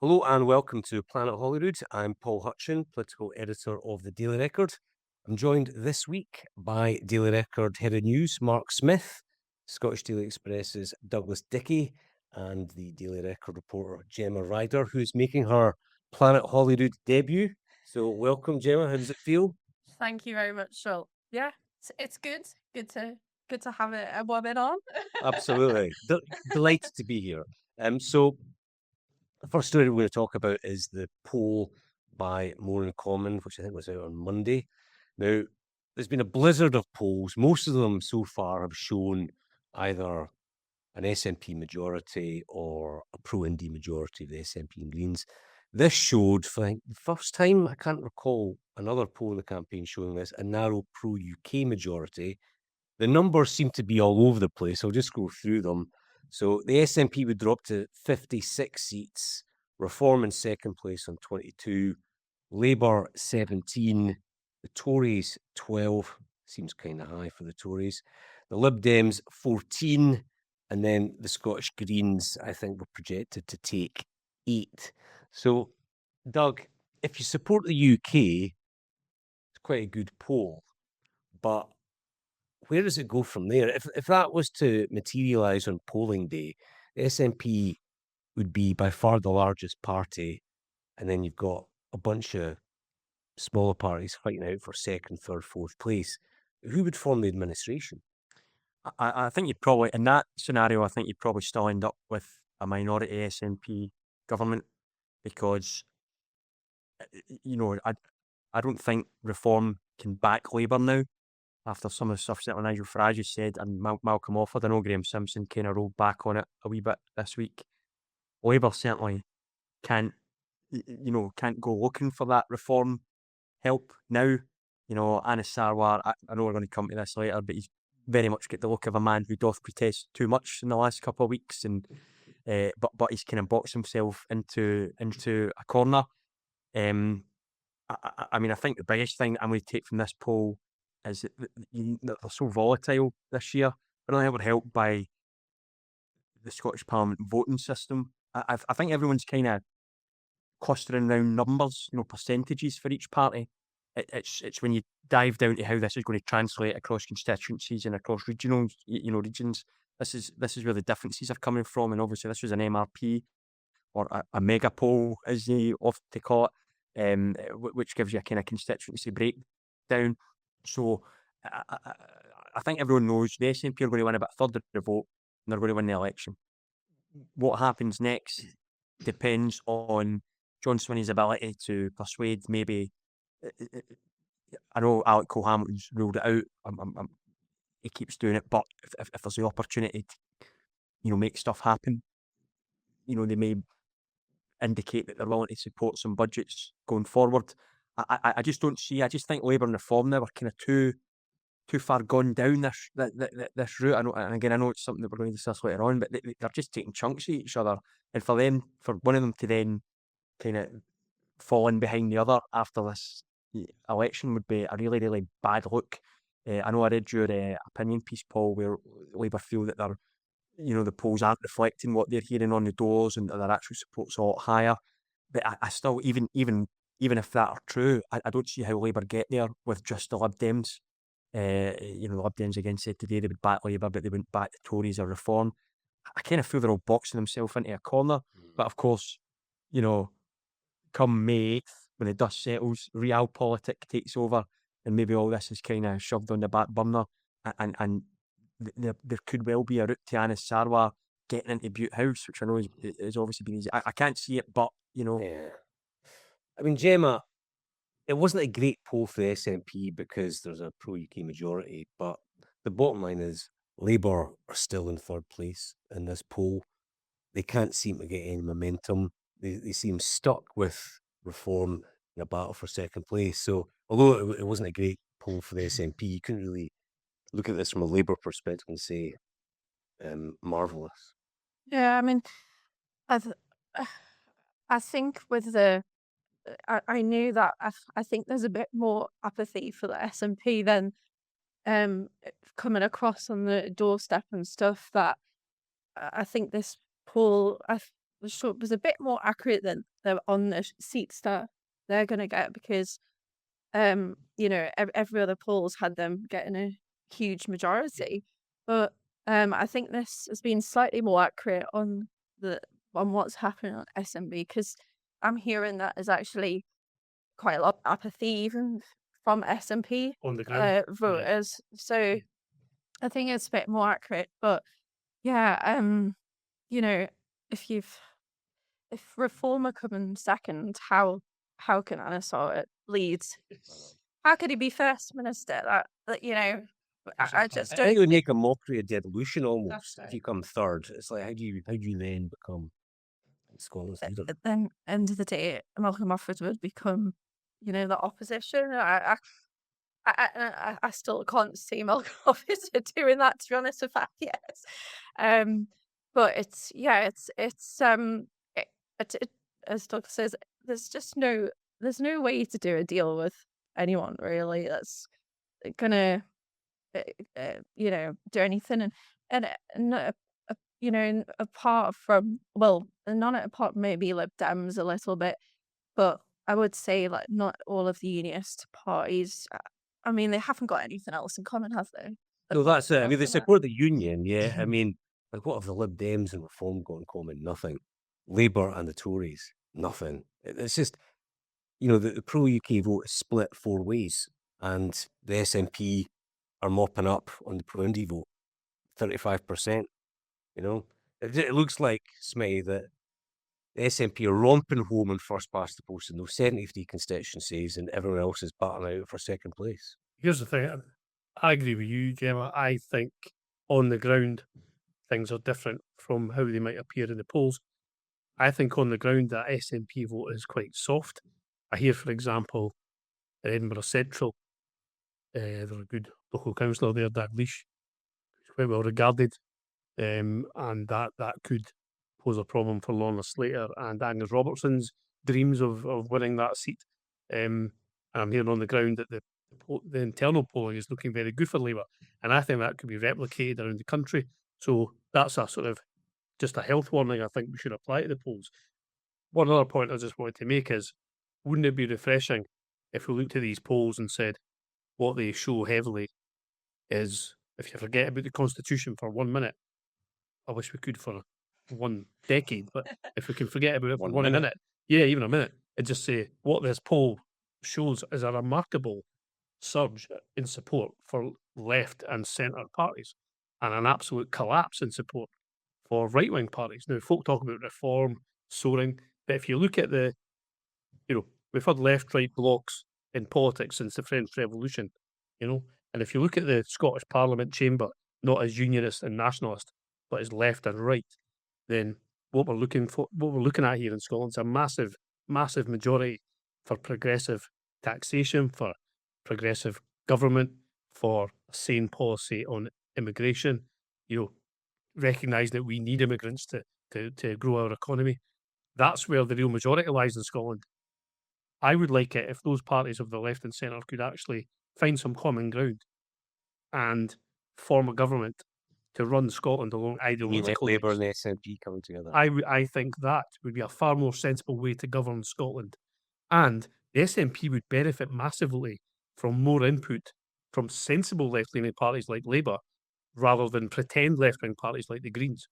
Hello and welcome to Planet Holyrood. I'm Paul Hutchin, political editor of the Daily Record. I'm joined this week by Daily Record head of news Mark Smith, Scottish Daily Express's Douglas Dickey, and the Daily Record reporter Gemma Ryder, who's making her Planet Holyrood debut. So welcome, Gemma. How does it feel? Thank you very much, Phil. Yeah, it's good. Good to have a woman on. Absolutely. Delighted to be here. So the first story we're going to talk about is the poll by More in Common, which I think was out on Monday. Now, there's been a blizzard of polls. Most of them so far have shown either an SNP majority or a pro-Indie majority of the SNP and Greens. This showed, for the first time, I can't recall another poll in the campaign showing this, a narrow pro-UK majority. The numbers seem to be all over the place. I'll just go through them. So the SNP would drop to 56 seats, Reform in second place on 22, Labour 17, the Tories 12, seems kind of high for the Tories, the Lib Dems 14, and then the Scottish Greens, I think, were projected to take 8. So, Doug, if you support the UK, it's quite a good poll, but where does it go from there? If that was to materialise on polling day, the SNP would be by far the largest party, and then you've got a bunch of smaller parties fighting out for second, third, fourth place. Who would form the administration? I think you'd probably, in that scenario, I think you'd probably still end up with a minority SNP government because, I don't think Reform can back Labour now after some of the stuff that Nigel Farage has said and Malcolm Offord. I know Graham Simpson kind of rolled back on it a wee bit this week. Labour certainly can't, can't go looking for that Reform help now. Anis Sarwar, I know we're going to come to this later, but he's very much get the look of a man who doth protest too much in the last couple of weeks, and but he's kind of boxed himself into a corner. I mean, I think the biggest thing I'm going to take from this poll is that they're so volatile this year. They're not ever helped by the Scottish Parliament voting system. I think everyone's kind of clustering around numbers, percentages for each party. It's when you dive down to how this is going to translate across constituencies and across regions. This is where the differences are coming from, and obviously this was an MRP or a mega poll, as they often call it, which gives you a kind of constituency breakdown. So I think everyone knows the SNP are going to win about a third of the vote, and they're going to win the election. What happens next depends on John Swinney's ability to persuade maybe. I know Alec Cole-Hamilton's ruled it out. He keeps doing it, but if there's the opportunity to, make stuff happen, they may indicate that they're willing to support some budgets going forward. I just don't see. I just think Labour and Reform now are kind of too far gone down this route. I know, and again, I know it's something that we're going to discuss later on, but they're just taking chunks of each other, and for one of them to then kind of fall in behind the other after this election would be a really, really bad look. I know I read your opinion piece, Paul, where Labour feel that they're, the polls aren't reflecting what they're hearing on the doors and their actual support's a lot higher. But I still, even if that are true, I don't see how Labour get there with just the Lib Dems. The Lib Dems again said today they would back Labour, but they wouldn't back the Tories or Reform. I kind of feel they're all boxing themselves into a corner. But of course, come May 8th, when the dust settles, realpolitik takes over, and maybe all this is kind of shoved on the back burner, and there could well be a route to Anis Sarwar getting into Butte House, which I know is obviously been easy. I can't see it, but Yeah. I mean, Gemma, it wasn't a great poll for the SNP because there's a pro-UK majority, but the bottom line is Labour are still in third place in this poll. They can't seem to get any momentum. They seem stuck with Reform in a battle for second place. So although it wasn't a great poll for the SNP, you couldn't really look at this from a Labour perspective and say marvellous. Yeah, I mean, I think with I knew that I think there's a bit more apathy for the SNP than coming across on the doorstep and stuff. That I think this poll, was a bit more accurate than on the seats that they're going to get, because every other polls had them getting a huge majority, but I think this has been slightly more accurate on what's happening on SMB, because I'm hearing that there's actually quite a lot of apathy even from SNP On the ground. Yeah. voters. So I think it's a bit more accurate. But yeah, if Reformer come in second, how can Anna Sort lead? How could he be first minister? I just I don't think it would think make a mockery of devolution almost that's if right. you come third. It's like how do you then become Scotland's leader? At the end of the day, Malcolm Moffat would become, the opposition. I still can't see Malcolm Moffat doing that, to be honest with that yet. But as Doug says, there's no way to do a deal with anyone really that's gonna do anything, and apart from, well, not apart maybe Lib Dems a little bit, but I would say like not all of the unionist parties. I mean, they haven't got anything else in common, have they? No, that's it. I mean, they Apart from that. support the union, yeah. I mean, like, what have the Lib Dems and Reform got in common? Nothing. Labour and the Tories, nothing. It's just, the pro-UK vote is split 4 ways, and the SNP are mopping up on the pro-Indy vote, 35%, It looks like, Smitty, that the SNP are romping home in first past the post in those 73 constituencies, and everyone else is battling out for second place. Here's the thing. I agree with you, Gemma. I think on the ground, things are different from how they might appear in the polls. I think on the ground that SNP vote is quite soft. I hear, for example, in Edinburgh Central, there's a good local councillor there, Dalglish, who's quite well regarded, and that could pose a problem for Lorna Slater and Angus Robertson's dreams of winning that seat. And I'm hearing on the ground that the internal polling is looking very good for Labour, and I think that could be replicated around the country. So that's a sort of just a health warning I think we should apply to the polls. One other point I just wanted to make is, wouldn't it be refreshing if we looked at these polls and said what they show heavily is, if you forget about the Constitution for 1 minute, I wish we could for 1 decade, but if we can forget about it for 1 minute, yeah, even a minute, and just say what this poll shows is a remarkable surge in support for left and centre parties, and an absolute collapse in support for right-wing parties. Now, folk talk about reform soaring, but if you look at we've had left-right blocks in politics since the French Revolution, and if you look at the Scottish Parliament chamber, not as unionist and nationalist, but as left and right, then what we're looking at here in Scotland is a massive, massive majority for progressive taxation, for progressive government, for a sane policy on immigration. Recognise that we need immigrants to grow our economy. That's where the real majority lies in Scotland. I would like it if those parties of the left and centre could actually find some common ground and form a government to run Scotland along ideological Labour lines. and the SNP coming together. I think that would be a far more sensible way to govern Scotland. And the SNP would benefit massively from more input from sensible left-leaning parties like Labour, rather than pretend left-wing parties like the Greens.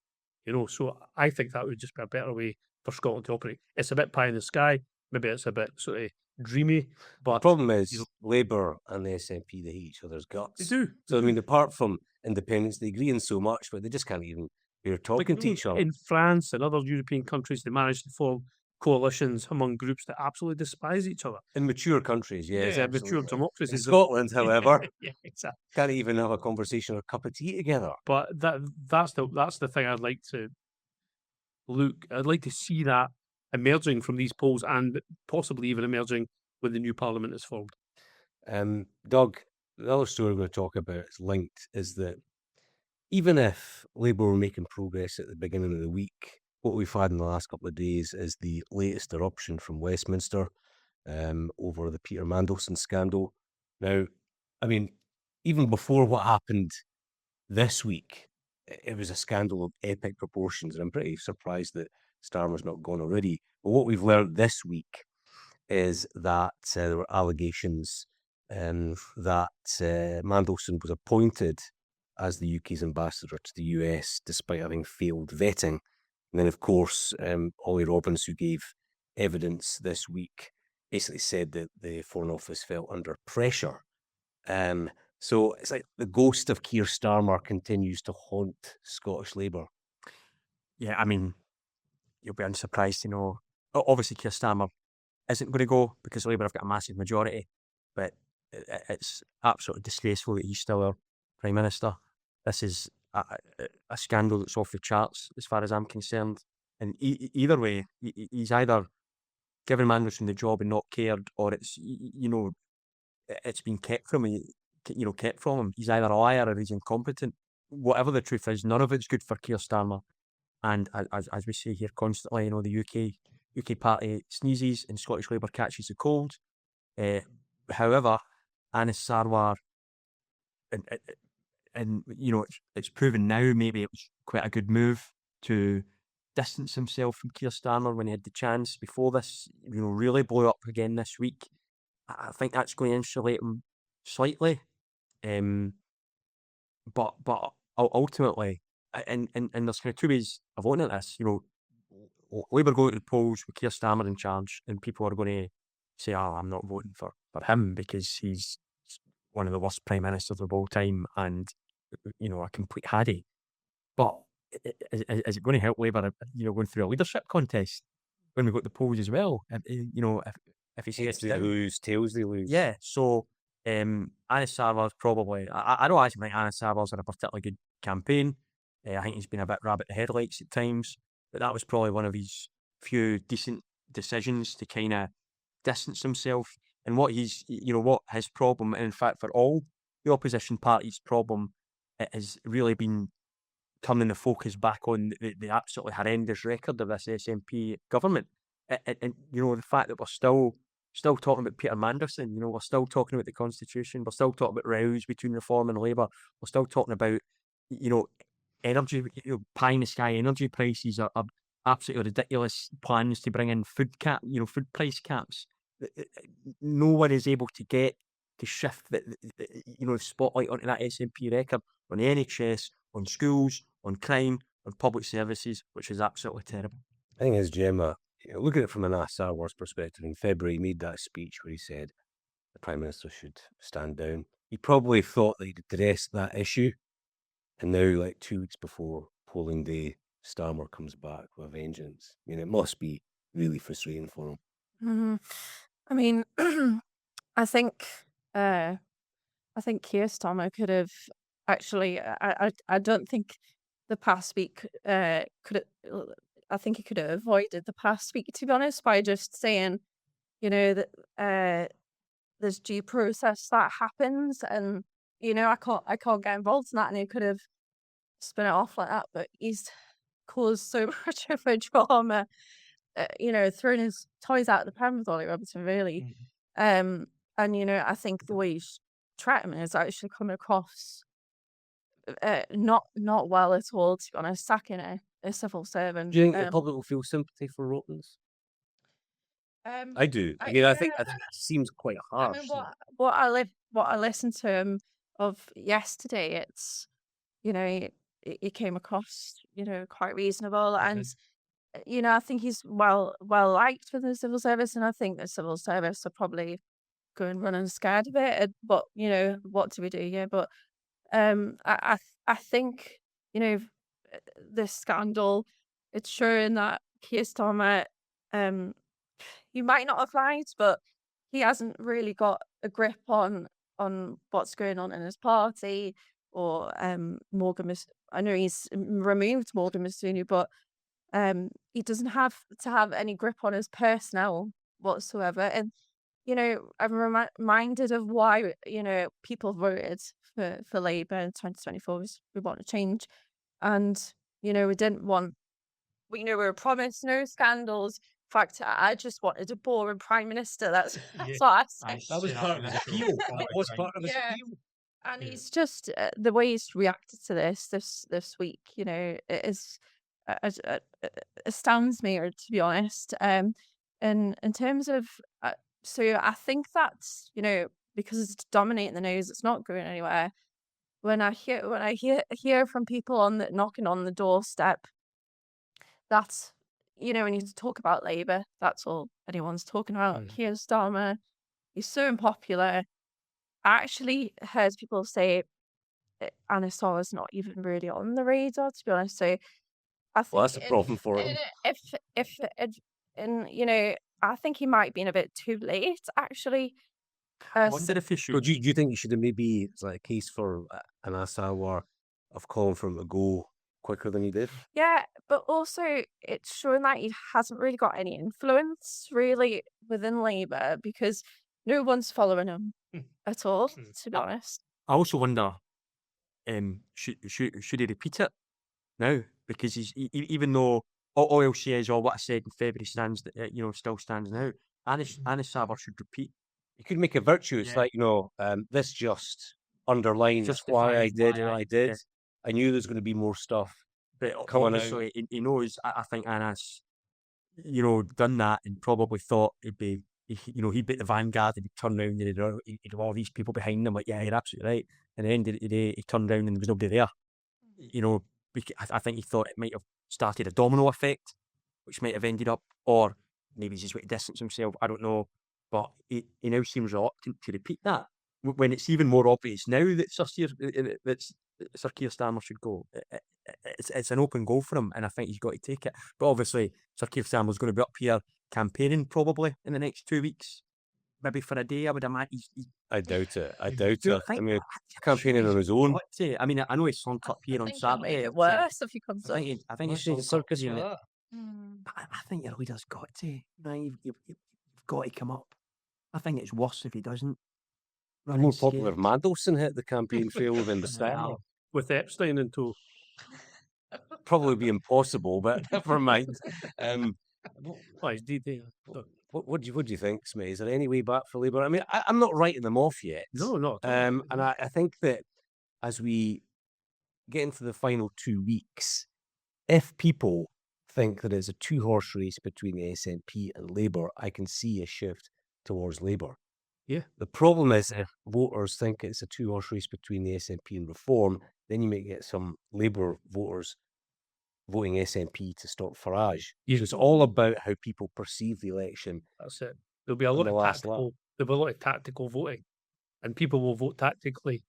So I think that would just be a better way for Scotland to operate. It's a bit pie in the sky, maybe it's a bit sort of dreamy, but the problem is Labour and the SNP, they hate each other's guts. they do. So, I mean, apart from independence, they agree on so much, but they just can't even bear talking to each other. In France and other European countries, they managed to form coalitions among groups that absolutely despise each other. In mature countries, yes. Yeah, mature democracies. In Scotland, however, yeah, exactly. can't even have a conversation or a cup of tea together. But that's the thing I'd like to see that emerging from these polls, and possibly even emerging when the new parliament is formed. Doug, the other story we're going to talk about is linked, is that even if Labour were making progress at the beginning of the week, what we've had in the last couple of days is the latest eruption from Westminster over the Peter Mandelson scandal. Now, I mean, even before what happened this week, it was a scandal of epic proportions, and I'm pretty surprised that Starmer's not gone already. But what we've learned this week is that there were allegations that Mandelson was appointed as the UK's ambassador to the US despite having failed vetting. And then, of course, Ollie Robbins, who gave evidence this week, basically said that the Foreign Office felt under pressure. So it's like the ghost of Keir Starmer continues to haunt Scottish Labour. Yeah, I mean, you'll be unsurprised to know. Obviously, Keir Starmer isn't going to go because Labour have got a massive majority, but it's absolutely disgraceful that he's still our Prime Minister. This is a scandal that's off the charts as far as I'm concerned. And either way, he's either given Mandelson the job and not cared, or it's, it's been kept from him. Kept from him. He's either a liar or he's incompetent. Whatever the truth is, none of it's good for Keir Starmer. And as we say here constantly, the UK party sneezes and Scottish Labour catches the cold. However, Anis Sarwar, and it's proven now maybe it was quite a good move to distance himself from Keir Starmer when he had the chance before this, really blew up again this week. I think that's going to insulate him slightly. But ultimately, and there's kind of two ways of looking at this. Labour go to the polls with Keir Starmer in charge, and people are going to say, "Oh, I'm not voting for him because he's one of the worst prime ministers of all time and a complete haddy." But is it going to help Labour, going through a leadership contest when we go to the polls as well? If he says they lose, tails they lose. yeah. So Anis Sarwar's probably. I don't actually think Anis Sarwar's had a particularly good campaign. I think he's been a bit rabbit in the headlights at times, but that was probably one of his few decent decisions to kind of distance himself. And what what his problem, and in fact for all the opposition parties' problem, it has really been turning the focus back on the absolutely horrendous record of this SNP government. And the fact that we're still talking about Peter Mandelson, we're still talking about the Constitution, we're still talking about rows between Reform and Labour, we're still talking about, energy, pie in the sky energy prices are absolutely ridiculous plans to bring in food price caps. No one is able to get to shift the spotlight onto that SNP record on the NHS, on schools, on crime, on public services, which is absolutely terrible. I think as Gemma, look at it from an Anis Sarwar's perspective. In February, he made that speech where he said the Prime Minister should stand down. He probably thought that he'd addressed that issue, and now, like 2 weeks before polling day, Starmer comes back with a vengeance. It must be really frustrating for him. Mm-hmm. I mean, I think Keir Starmer could have actually. I don't think the past week could. I think he could have avoided the past week, to be honest, by just saying, that there's due process that happens, and I can't get involved in that, and he could have spin it off like that. But he's caused so much of a drama, throwing his toys out of the pram with Ollie Robinson, really. And I think the way he's treating him is actually coming across not well at all, to be honest. Sacking a civil servant. Do you think the public will feel sympathy for Robins? I do. I think it seems quite harsh. I mean, what I listened to him of yesterday, it's he came across quite reasonable, and I think he's well liked for the civil service, and I think the civil service are probably going running scared of it. But what do we do? Yeah, but I think this scandal, it's showing that Keir Starmer, he might not have lied, but he hasn't really got a grip on what's going on in his party, or Morgan. I know he's removed Morgan Masouni, but he doesn't have to have any grip on his personnel whatsoever. And I'm reminded of why people voted for Labour in 2024. We want to change, and we didn't want. We were promised no scandals. In fact, I just wanted a boring Prime Minister. That's what I said. That was part of the appeal. That was part of the appeal. And he's just the way he's reacted to this week. It is astounds me, or to be honest. In terms of, so I think that's, because it's dominating the news, it's not going anywhere. When I hear from people knocking on the doorstep, that's, when you talk about Labour, that's all anyone's talking about. Keir Starmer, he's so unpopular. I actually heard people say Anna Sarwar's not even really on the radar, to be honest. So I Well, think that's a problem for him. I think he might be in a bit too late, actually. I wonder if he should. So do you think you should have maybe, it's like a case for an Sarwar of calling for him to go quicker than he did? Yeah, but also it's showing that he hasn't really got any influence really within Labour, because no one's following him at all, to be honest. I also wonder, should he repeat it now? Because even though all he'll say is, "Oh, what I said in February stands," still stands now. Anis Sarwar should repeat. You could make it virtuous, like, this just underlines why I did what I did. Yeah. I knew there's going to be more stuff. But coming out. obviously, he knows. I think Anis, done that and probably thought he'd be, he'd be the vanguard and he'd turn around and he'd have all these people behind him. Like, yeah, you're absolutely right. And at the end of the day, he turned around and there was nobody there. I think he thought it might have started a domino effect, which might have ended up, or maybe he's just way to distance himself. I don't know. But he now seems reluctant to repeat that when it's even more obvious now that Sir Keir Starmer should go. It's an open goal for him, and I think he's got to take it. But obviously, Sir Keir Starmer's going to be up here campaigning probably in the next 2 weeks, maybe for a day. I would imagine. I doubt it. Campaigning on his own. I mean, I know he's slumped up here on Saturday. It worse if he comes up. I think he's What's the slumped up circus here. for that? I think your leader's got to. You've got to come up. I think it's worse if he doesn't. More popular if Mandelson hit the campaign trail than the start. With Epstein in tow. Probably be impossible, but never mind. He's DD. What do you think, Smitty? Is there any way back for Labour? I mean, I'm not writing them off yet. No, not. And I think that as we get into the final 2 weeks, if people think that it's a two-horse race between the SNP and Labour, I can see a shift towards Labour. Yeah. The problem is if voters think it's a two-horse race between the SNP and Reform, then you might get some Labour voters voting SNP to stop Farage. Yeah. So it's all about how people perceive the election. That's it. There'll be a lot of tactical voting, and people will vote tactically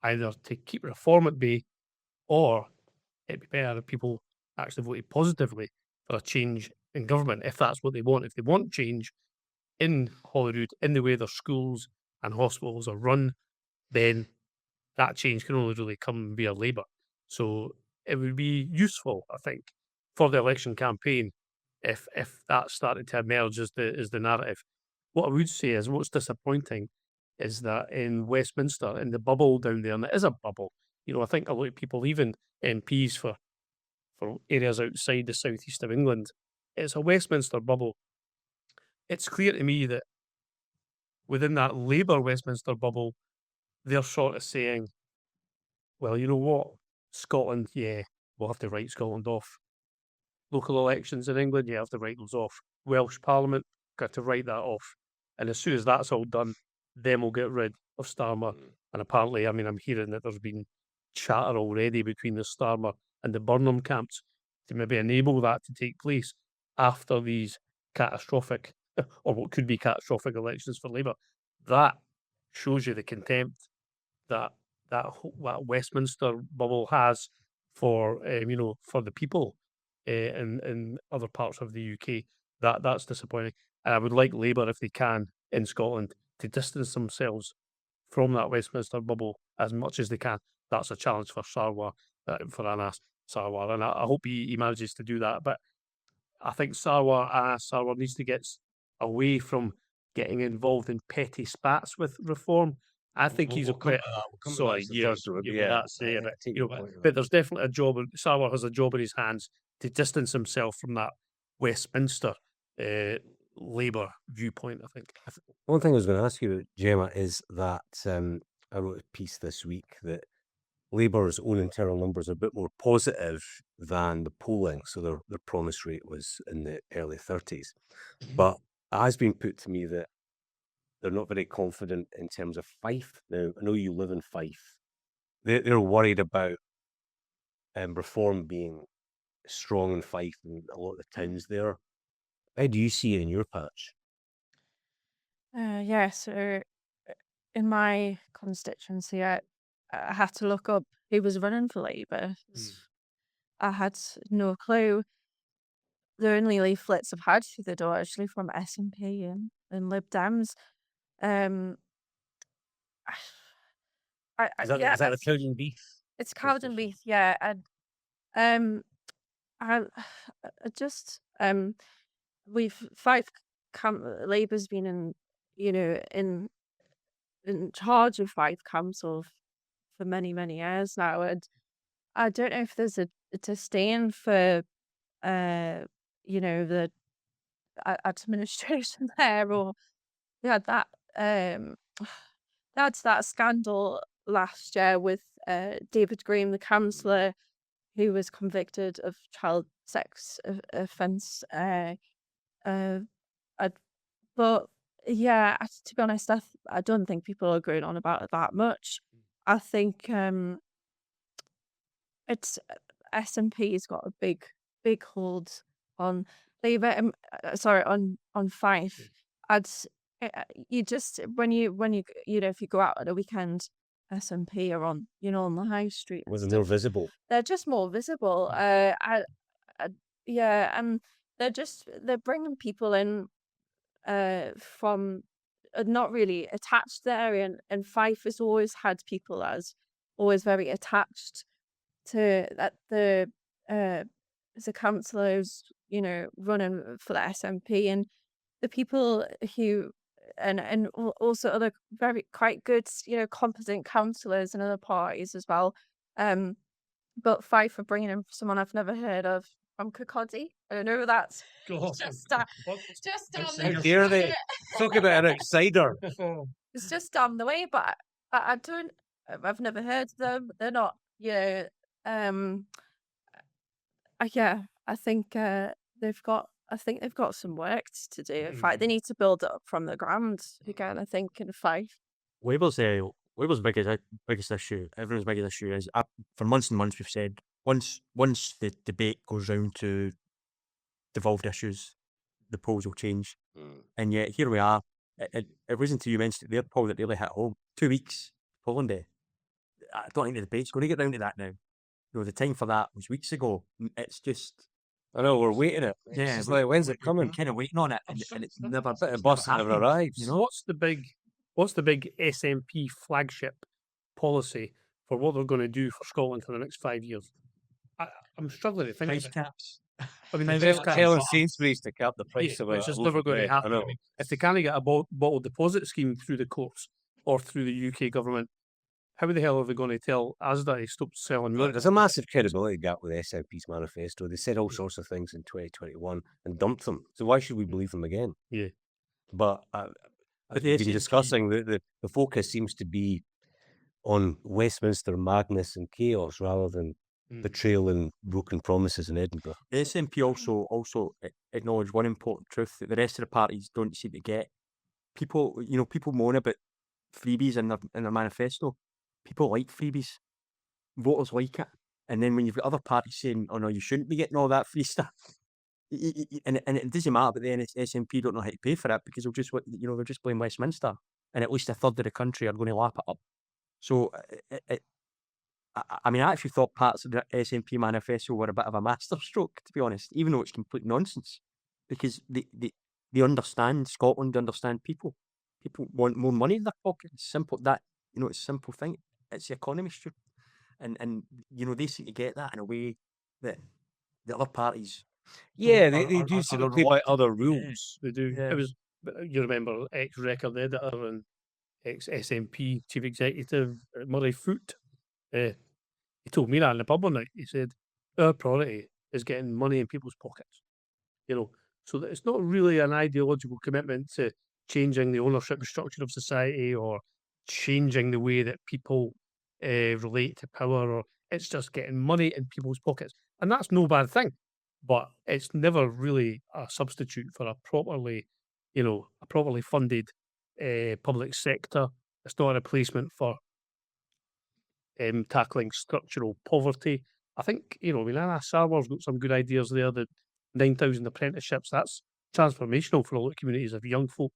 either to keep Reform at bay, or it'd be better if people actually voted positively for a change in government, if that's what they want. If they want change in Holyrood, in the way their schools and hospitals are run, then that change can only really come via Labour. So it would be useful, I think, for the election campaign if that started to emerge as the narrative. What I would say is, what's disappointing is that in Westminster, in the bubble down there, and it is a bubble, I think a lot of people, even MPs for areas outside the southeast of England, it's a Westminster bubble. It's clear to me that within that Labour Westminster bubble, they're sort of saying, well, you know what, Scotland, yeah, we'll have to write Scotland off. Local elections in England, you have to write those off. Welsh Parliament, got to write that off. And as soon as that's all done, then we'll get rid of Starmer. And apparently, I mean, I'm hearing that there's been chatter already between the Starmer and the Burnham camps to maybe enable that to take place after these catastrophic, or what could be catastrophic elections for Labour. That shows you the contempt that Westminster bubble has for for the people in other parts of the UK. That's disappointing. And I would like Labour, if they can, in Scotland, to distance themselves from that Westminster bubble as much as they can. That's a challenge for Sarwar, for Anas Sarwar, and I hope he manages to do that. But I think Anas Sarwar needs to get away from getting involved in petty spats with Reform. I think he's a quite sorry, but there's definitely a job. Sarwar has a job in his hands to distance himself from that Westminster Labour viewpoint, I think. One thing I was going to ask you, Gemma, is that I wrote a piece this week that Labour's own internal numbers are a bit more positive than the polling, so their promise rate was in the early 30s. But it has been put to me that they're not very confident in terms of Fife. Now, I know you live in Fife. They're worried about reform being strong in Fife and a lot of the towns there. How do you see it in your patch? Yeah, so in my constituency, I had to look up who was running for Labour. I had no clue. The only leaflets I've had through the door are actually from SNP and Lib Dems. Um, Is that yeah, the Cowden beef? it's Cowdenbeath, yeah, and um, I, I just we've Labour's been in, in charge of Fife Council for many years now, and I don't know if there's a disdain for the administration there, or we had that that's that scandal last year with David Green, the councillor who was convicted of child sex offence. Uh, I, but yeah, to be honest, I don't think people are going on about it that much. I think it's SNP's got a big hold on Labour. Sorry, on Fife. You just when you if you go out at a weekend, SNP are on on the high street and Was it more stuff. visible? They're just more visible. Yeah, and they're bringing people in from not really attached there, and Fife has always had people as always very attached to that the councillors, running for the SNP, and the people who also other very quite good, competent councillors in other parties as well. But Fife for bringing in someone I've never heard of from Kirkcaldy. I don't know. That's just How dare they talk about an outsider? it's just down the way, but I don't. I've never heard of them. They're not. Um. Yeah. I think they've got. I think they've got some work to do. In fact, they need to build it up from the ground again. I think in Fife. Labour's biggest issue, everyone's biggest issue is for months and months we've said once the debate goes round to devolved issues, the polls will change, and yet here we are. It wasn't until you mentioned it there, Paul, that really hit home. 2 weeks polling day. I don't think the debate's going to get round to that now. The time for that was weeks ago. It's just I know we're waiting it. yeah, It's like, when's it coming? kind of waiting on it, and it's never Bit of bus never arrives. You know, What's the big SNP flagship policy for what they're going to do for Scotland for the next 5 years? I'm struggling to think price of it. caps. I mean, Telling Sainsbury's to cap the price of it's a just loaf never of going to bread. I happen. know. I mean, if they can't get a bottle deposit scheme through the courts or through the UK government, how the hell are they going to tell ASDA to stop selling Look, milk? there's a massive credibility gap with SNP's manifesto. They said all sorts of things in 2021 and dumped them. So why should we believe them again? Yeah. But But as the we've been SNP discussing, the focus seems to be on Westminster madness and chaos rather than betrayal and broken promises in Edinburgh. The SNP also acknowledge one important truth that the rest of the parties don't seem to get. People moan about freebies in their manifesto. People like freebies. Voters like it. And then when you've got other parties saying, "Oh no, you shouldn't be getting all that free stuff," and it doesn't matter. But then SNP don't know how to pay for it because they'll just blame Westminster, and at least a third of the country are going to lap it up. So I mean, I actually thought parts of the SNP manifesto were a bit of a masterstroke, to be honest, even though it's complete nonsense, because they understand Scotland, they understand people. People want more money in their pocket. It's simple. It's a simple thing. It's the economy, Stu. And they seem to get that in a way that the other parties. Yeah, they do are sort of people- play by other rules. They do. Yeah. It was, you remember, ex-record editor and ex-SNP chief executive Murray Foote. He told me that in the pub one night. He said, our priority is getting money in people's pockets. So that it's not really an ideological commitment to changing the ownership structure of society or changing the way that people relate to power, or it's just getting money in people's pockets. And that's no bad thing, but it's never really a substitute for a properly, a properly funded public sector. It's not a replacement for tackling structural poverty. I think, Anna Sarwar's got some good ideas there. The 9,000 apprenticeships, that's transformational for a lot of communities. If young folk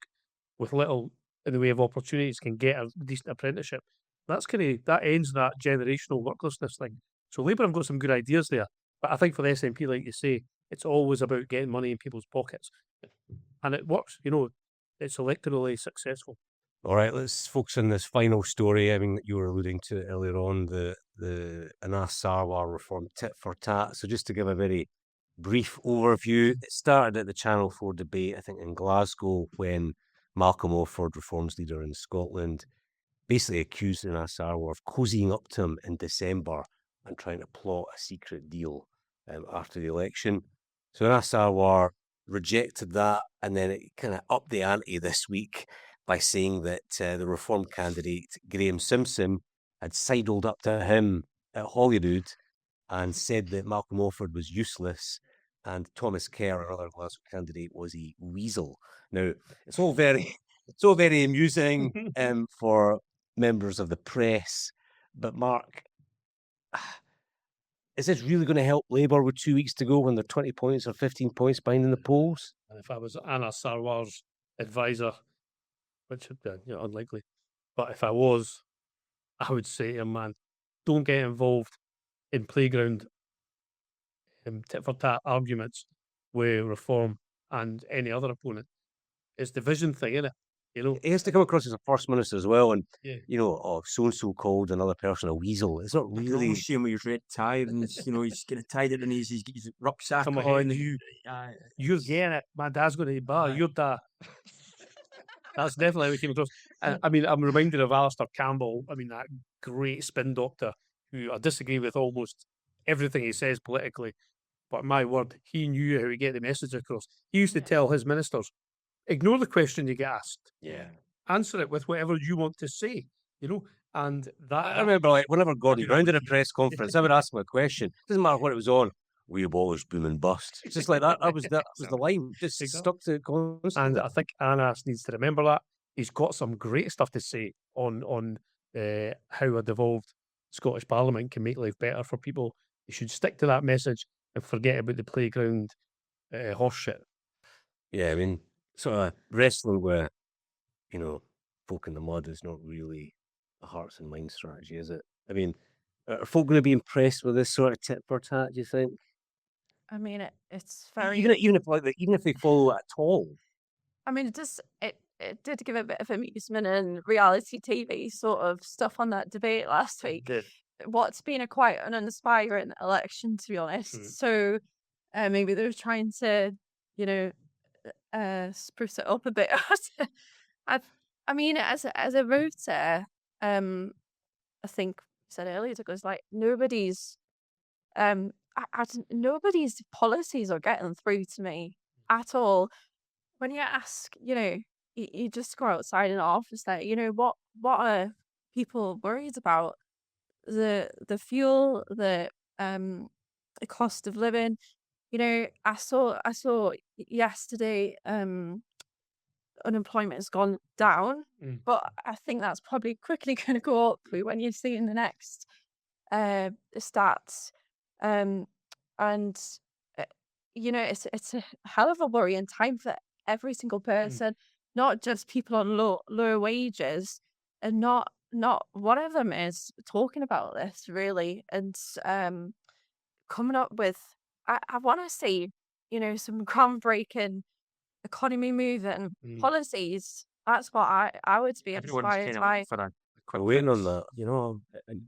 with little in the way of opportunities can get a decent apprenticeship, that ends that generational worklessness thing. So Labour have got some good ideas there. But I think for the SNP, like you say, it's always about getting money in people's pockets. And it works, it's electorally successful. All right, let's focus on this final story. I mean, you were alluding to it earlier on, the Anas Sarwar reform tit for tat. So just to give a very brief overview, it started at the Channel 4 debate, I think, in Glasgow, when Malcolm Offord, Reform's leader in Scotland, basically accused Anas Sarwar of cozying up to him in December and trying to plot a secret deal after the election. So Anas Sarwar rejected that, and then it kind of upped the ante this week by saying that the Reform candidate, Graham Simpson, had sidled up to him at Holyrood and said that Malcolm Offord was useless and Thomas Kerr, another Glasgow candidate, was a weasel. Now, it's all very amusing for members of the press, but Mark, is this really going to help Labour with 2 weeks to go when they're 20 points or 15 points behind in the polls? And if I was Anna Sarwar's advisor, which would be unlikely, but if I was, I would say to him, man, don't get involved in playground tit for tat arguments with Reform and any other opponent. It's division thing, isn't it? He has to come across as a First Minister as well, and Yeah. so-and-so called another person a weasel. It's not You can really. almost see him with his red tie, and he's got a tie at the knees. He's got his rucksack Come on. ahead, you're getting it. My dad's going to the bar. You're da. That's definitely how he came across. I mean, I'm reminded of Alistair Campbell. I mean, that great spin doctor who I disagree with almost everything he says politically. But my word, he knew how to get the message across. He used to tell his ministers, ignore the question you get asked. Yeah. Answer it with whatever you want to say, and that. I remember, like, whenever Gordon you Brown know, did a press conference, I would ask him a question. Doesn't matter what it was on. We abolish boom and bust. It's just like that. That was the line. Just stuck to it constantly. And I think Anas needs to remember that. He's got some great stuff to say on how a devolved Scottish Parliament can make life better for people. He should stick to that message and forget about the playground horse shit. Yeah, I mean, sort of wrestling with, folk in the mud is not really a hearts and minds strategy, is it? I mean, are folk going to be impressed with this sort of tit for tat, do you think? I mean, it's very. Even if they follow it at all. I mean, it did give a bit of amusement and reality TV sort of stuff on that debate last week. What's been a quite an uninspiring election, to be honest. Mm. So maybe they were trying to, spruce it up a bit. I mean, as a voter, I think I said earlier, it goes like nobody's nobody's policies are getting through to me at all. When you ask, you just go outside in the office there, what are people worried about? The fuel, the cost of living. I saw yesterday unemployment has gone down, but I think that's probably quickly going to go up when you see in the next stats. And it's a hell of a worrying time for every single person, not just people on low wages, and not one of them is talking about this really, and coming up with I want to see some groundbreaking economy moving policies. That's what I would be inspired by. For a quick We're waiting on fix, that. and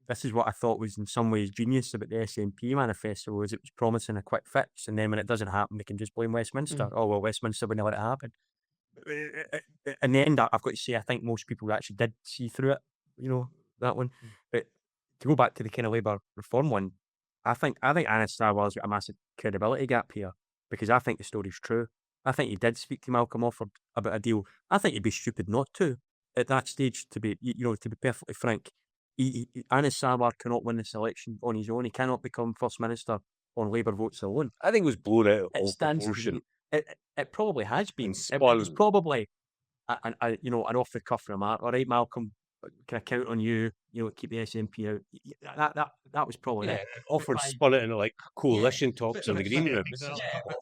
this is what I thought was in some ways genius about the SNP manifesto, was it was promising a quick fix, and then when it doesn't happen, they can just blame Westminster. Oh well, Westminster wouldn't let it happen. In the end, I've got to say, I think most people actually did see through it, that one. But to go back to the kind of Labour reform one, I think Anas Sarwar's got a massive credibility gap here, because I think the story's true. I think he did speak to Malcolm Offord about a deal. I think he'd be stupid not to at that stage, to be perfectly frank. Anis Sarwar cannot win this election on his own. He cannot become First Minister on Labour votes alone. I think it was blown out of It all stands to proportion. reason. It probably has been. And It was spun. probably an off the cuff remark. All right, Malcolm, can I count on you? Keep the SNP out. That was probably it. Offered spun it into like coalition talks in the green room.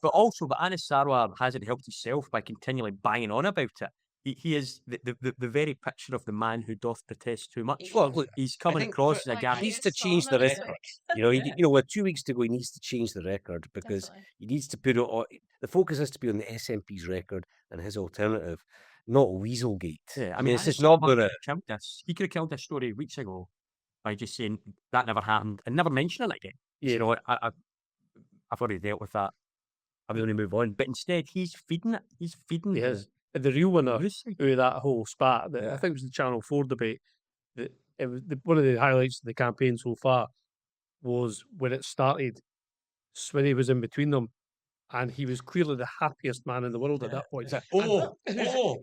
But Anis Sarwar hasn't helped himself by continually banging on about it. He is the very picture of the man who doth protest too much. Well, look, He's coming think across for- as a guy. He needs to change the record. With 2 weeks to go, he needs to change the record because Definitely. he needs to put it on. The focus has to be on the SNP's record and his alternative, not Weaselgate. Yeah, I mean, it's Anis just not Sarwar going could to. have killed this. He could have killed this story weeks ago by just saying that never happened and never mentioning it again. Yeah. I've already dealt with that. I'm going to move on. But instead, he's feeding it. He's feeding He it. is. And the real winner Lucy. out of that whole spat, I Yeah. think it was the Channel 4 debate, that it was one of the highlights of the campaign so far was when it started, Swinney was in between them, and he was clearly the happiest man in the world at that point.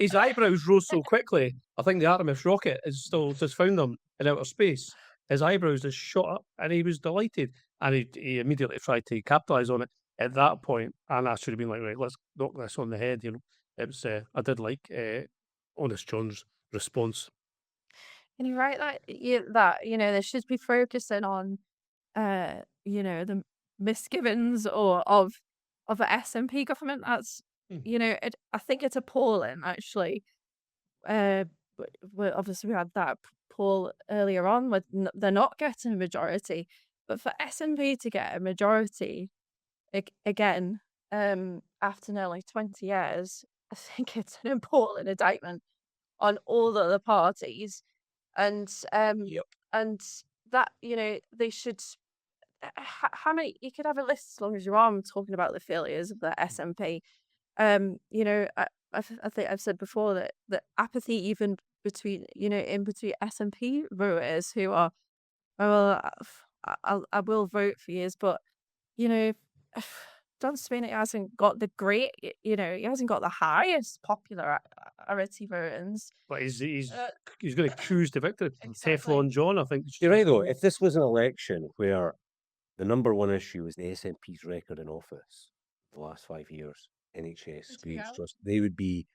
His eyebrows rose so quickly, I think the Artemis rocket has still just found them in outer space. His eyebrows just shot up, and he was delighted. And he immediately tried to capitalise on it at that point. And I should have been like, right, let's knock this on the head. It was. I did like Honest John's response. And you're right that they should be focusing on the misgivings of an SNP government. That's I think it's appalling actually. Obviously we had that poll earlier on with they're not getting a majority, but for SNP to get a majority again after nearly 20 years, I think it's an appalling indictment on all the other parties, and and that they should. How many? You could have a list as long as you are talking about the failures of the SNP. I think I've said before that the apathy even between SNP voters who are, I will vote for you, but John Swinney hasn't got the he hasn't got the highest popularity ratings. But he's going to cruise to victory. Exactly. Teflon John, I think. You're right, though. If this was an election where the number one issue was the SNP's record in office the last 5 years, NHS, Scrooge Trust, they would be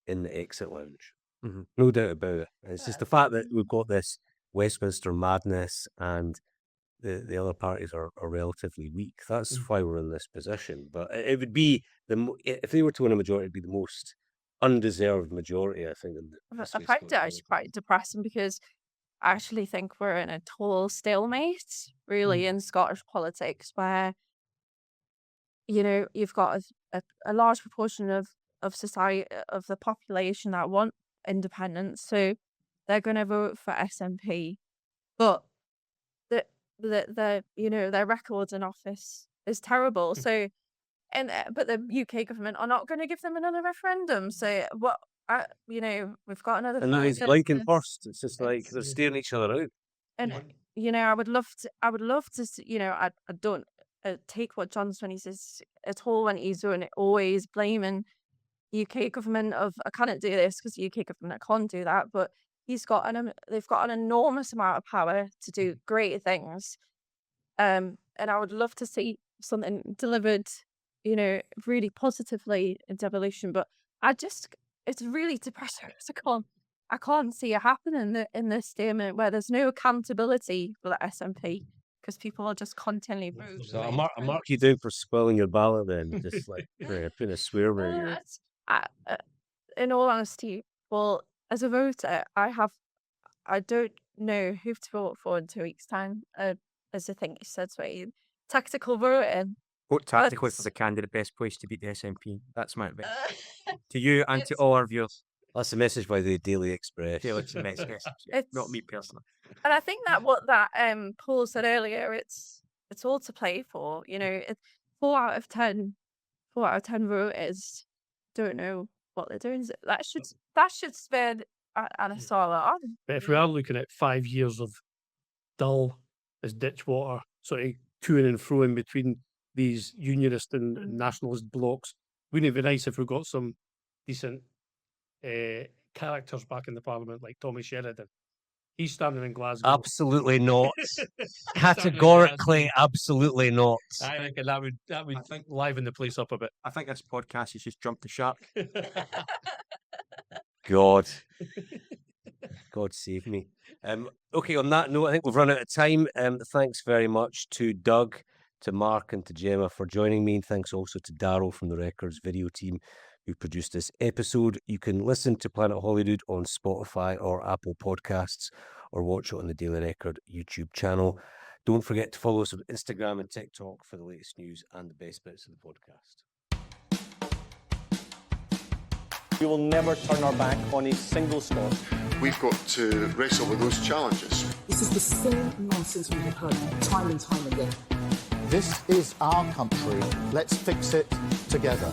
in the exit lounge. Mm-hmm. No doubt about it. And it's just the fact that we've got this Westminster madness and the other parties are relatively weak. That's why we're in this position. But it would be if they were to win a majority, it'd be the most undeserved majority, I think. I find it actually quite depressing because I actually think we're in a total stalemate, really, in Scottish politics, where you've got a large proportion of society, of the population that want independence, so they're going to vote for SNP, but their record in office is terrible. So, but the UK government are not going to give them another referendum. So what? We've got another. And now he's fight blinking against first. It's just like it's- they're staring each other out. And I would love to. I don't take what John Swinney says at all when he's doing it. Always blaming UK government of I can't do this because the UK government can't do that. But they've got an enormous amount of power to do great things. And I would love to see something delivered, really positively in devolution. But it's really depressing. I can't see it happening in this statement where there's no accountability for the SNP because people are just continually voting. So I mark you down for spelling your ballot then, just like putting a swear word. In all honesty, well, as a voter, I don't know who to vote for in 2 weeks' time. As I think you said, Sway, tactical voting. Vote tactically for the candidate best place to beat the SNP. That's my advice. To you and to all our viewers. That's a message by the Daily Express. It's a message. Not me personally. And I think that what that Paul said earlier, it's all to play for. 4 out of 10 voters don't know what they're doing. That should spare Anis Sarwar on. But if we are looking at 5 years of dull as ditch water, sort of to and fro in between these unionist and nationalist blocks, wouldn't it be nice if we got some decent characters back in the Parliament like Tommy Sheridan He's standing in Glasgow. Absolutely not. Standing in Categorically, Glasgow. absolutely not. I reckon that would liven the place up a bit. I think this podcast has just jumped the shark. God. God save me. Okay, on that note, I think we've run out of time. Thanks very much to Doug, to Mark, and to Gemma for joining me. And thanks also to Darryl from the Records video team who produced this episode. You can listen to Planet Holyrood on Spotify or Apple Podcasts, or watch it on the Daily Record YouTube channel. Don't forget to follow us on Instagram and TikTok for the latest news and the best bits of the podcast. We will never turn our back on a single Scot. We've got to wrestle with those challenges. This is the same nonsense we have heard time and time again. This is our country. Let's fix it together.